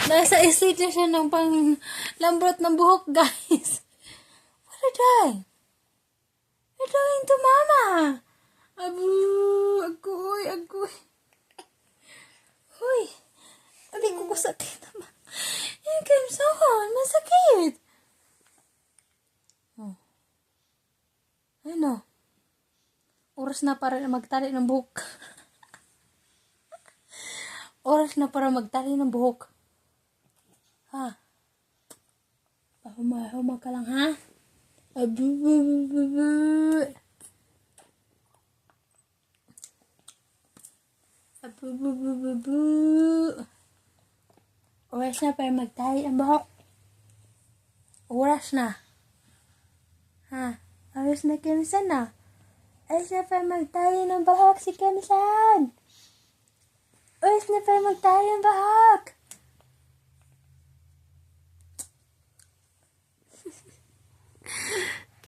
Nasa stage na siya ng pang lambrot ng buhok, guys. What are you doing? You're doing to mama. Abu, agoy. Hoy, abi ko kusakit naman. Yung kimsohon, masakit. Oh. Ano? Oras na para magtali ng buhok. Oras na para magtali ng buhok. Ha? Pahuma ka lang, ha? Abu. Oras na para magtali ng buhok. Oras na. Ha? Oras na Kimsan na. Oras na para magtali ng buhok si Kimsan. Oras na para magtali ng buhok.